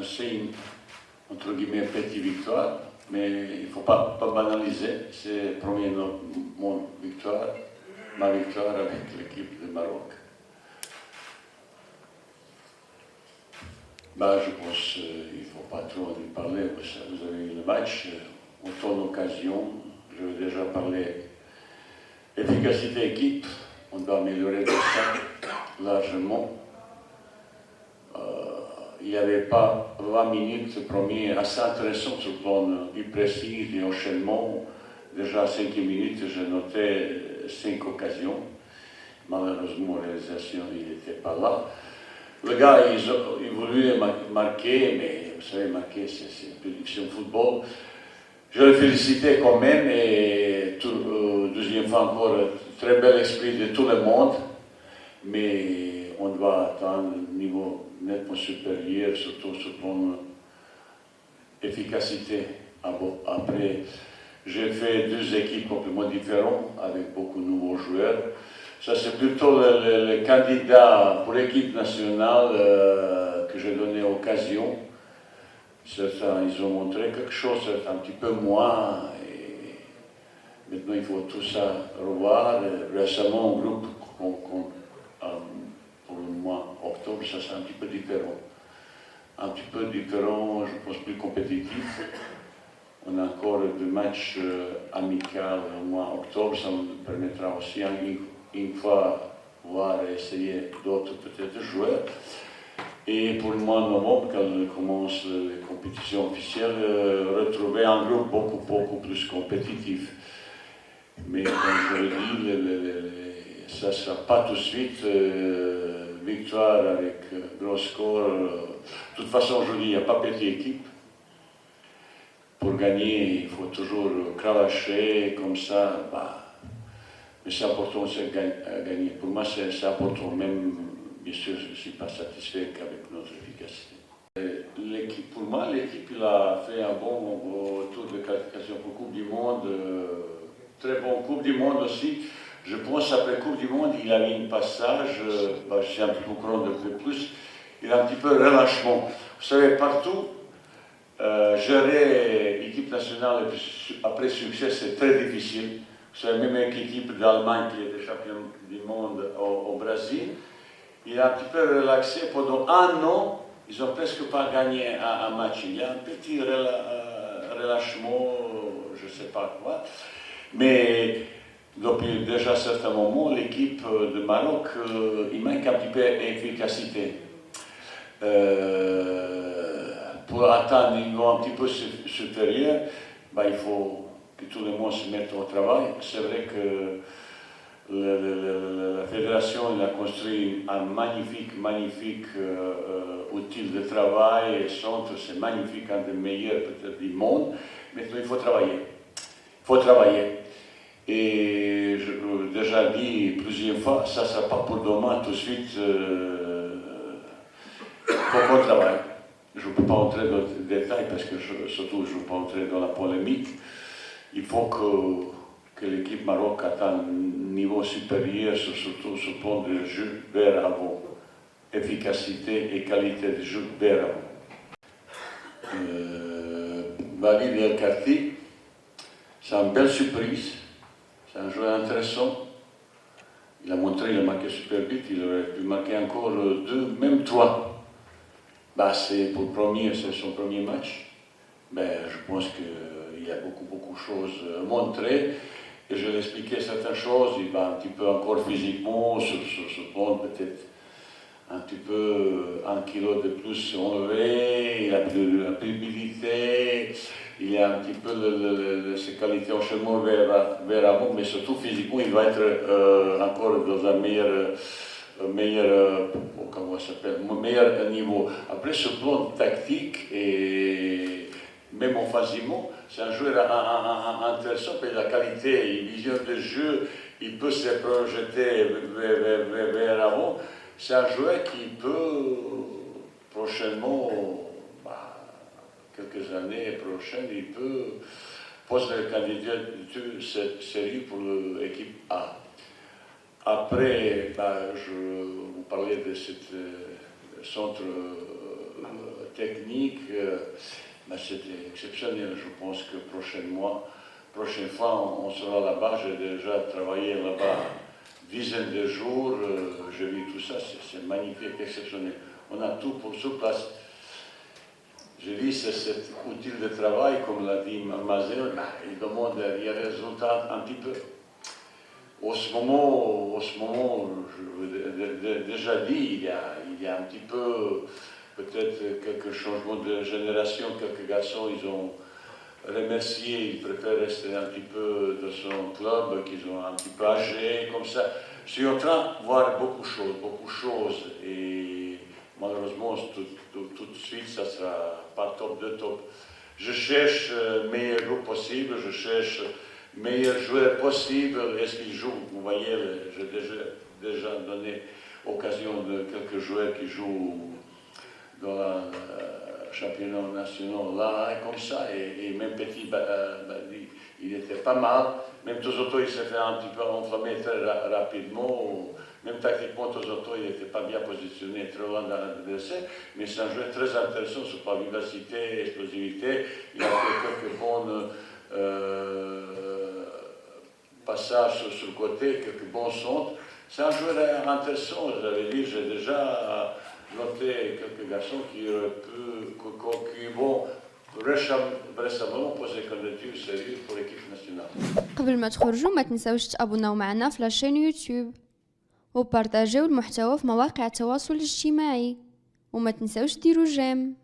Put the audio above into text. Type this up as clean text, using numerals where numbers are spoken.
c'est une, entre guillemets, petite victoire, mais il ne faut pas banaliser. C'est ma victoire avec l'équipe de Maroc. Je pense qu'il ne faut pas trop en parler. Vous avez eu le match, autant d'occasions. Je vais déjà parler efficacité équipe. On doit améliorer ça largement. Il n'y avait pas 20 minutes premier assez intéressant sur le plan du pressing, du enchaînement. Déjà à 5 minutes, j'ai noté 5 occasions. Malheureusement, la réalisation n'était pas là. Le gars, il voulait marquer, mais vous savez, marquer, c'est un peu difficile au football. Je le félicitais quand même, et deuxième fois encore, très bel esprit de tout le monde, mais on doit atteindre un niveau nettement supérieur, surtout sur le plan efficacité. Après, j'ai fait 2 équipes complètement différentes, avec beaucoup de nouveaux joueurs. Ça, c'est plutôt le candidat pour l'équipe nationale que j'ai donné occasion. Certains, ils ont montré quelque chose, certains un petit peu moins. Et maintenant, il faut tout ça revoir. Récemment, un groupe pour le mois octobre, ça c'est un petit peu différent. Un petit peu différent, je pense plus compétitif. On a encore 2 matchs amicaux au mois octobre, ça nous permettra aussi une fois voir et essayer d'autres peut-être joueurs. Et pour le mois de novembre, quand commencent les compétitions officielles, retrouver un groupe beaucoup plus compétitif. Mais comme je le dis, ça ne sera pas tout de suite victoire avec gros score. De toute façon, je dis, il n'y a pas petite équipe. Pour gagner, il faut toujours cravacher comme ça. Mais c'est important de gagner. Pour moi, c'est important. Même, bien sûr, je ne suis pas satisfait qu'avec notre efficacité. Pour moi, l'équipe a fait un bon tour de qualification pour Coupe du Monde. Très bon Coupe du Monde aussi. Je pense qu'après Coupe du Monde, il a eu un passage, je suis un petit peu au courant de plus, il a un petit peu relâchement. Vous savez, partout, gérer l'équipe nationale après succès, c'est très difficile. Vous savez, même avec l'équipe d'Allemagne qui était champion du monde au Brésil, il a un petit peu relaxé pendant 1 an. Ils n'ont presque pas gagné un match. Il y a un petit relâchement, je ne sais pas quoi. Mais depuis déjà un certain moment, l'équipe de Maroc, il manque un petit peu d'efficacité. Pour atteindre un niveau un petit peu supérieur, il faut que tout le monde se mette au travail. C'est vrai que la fédération a construit un magnifique outil de travail et centre, c'est magnifique, un des meilleurs peut-être du monde. Maintenant, il faut travailler. Il faut travailler. Et je l'ai déjà dit plusieurs fois, ça ne sera pas pour demain tout de suite. Il faut qu'on travaille. Je ne peux pas entrer dans les détails parce que surtout je ne veux pas entrer dans la polémique. Il faut que l'équipe Maroc atteigne un niveau supérieur, surtout sur le plan de jeu vers avant. Efficacité et qualité de jeu vers avant. Walid El Karti, c'est une belle surprise. C'est un joueur intéressant. Il a montré, il a marqué super vite, il aurait pu marquer encore 2, même 3. C'est pour c'est son premier match. Je pense qu'il y a beaucoup de choses montrées. Et je vais expliquer certaines choses. Il va un petit peu encore physiquement, sur ce plan peut-être un petit peu 1 kilo de plus enlevé. Il a plus de rapidité. Il y a un petit peu ses qualités enchaînement vers avant, mais surtout physiquement, il va être encore dans un meilleur niveau. Après, ce plan tactique et même en phasiment, c'est un joueur intéressant, mais la qualité, une vision de jeu, il peut se projeter vers avant. C'est un joueur qui peut prochainement, quelques années prochaines, il peut poser la candidature sérieux pour l'équipe A. Après, je vous parlais de ce centre technique, mais c'était exceptionnel. Je pense que prochaine fois, on sera là-bas. J'ai déjà travaillé là-bas dizaines de jours. J'ai vu tout ça, c'est magnifique, exceptionnel. On a tout pour sur place. Je dis, c'est outil de travail, comme l'a dit Mazel, il demande des résultats un petit peu. En ce moment, je vous déjà dit, il y a un petit peu, peut-être quelques changements de génération, quelques garçons, ils ont remercié, ils préfèrent rester un petit peu dans son club, qu'ils ont un petit peu âgé, comme ça. Je suis en train de voir beaucoup de choses, et malheureusement, tout de suite, ça sera pas top de top. Je cherche le meilleur groupe possible, je cherche le meilleur joueur possible. Est-ce qu'il joue? Vous voyez, j'ai déjà donné occasion de quelques joueurs qui jouent dans le championnat national là, et comme ça, et même Petit, il était pas mal. Même Tozoto, il s'est fait un petit peu enflammer très rapidement. Même tactiquement, Tozoto, il n'était pas bien positionné, très loin de l'adversaire, mais c'est un joueur très intéressant sur la vivacité, explosivité. Il a fait quelques bons passages sur le côté, quelques bons centres. C'est un joueur intéressant, j'avais dit, j'ai déjà noté quelques garçons qui vont récemment poser candidature sérieuse pour l'équipe nationale. قبل ما تخرجوا ما تنساوش تابوناو معنا في لاشين يوتيوب وبارطاجيو المحتوى في مواقع التواصل الاجتماعي وما تنساوش ديروا جيم.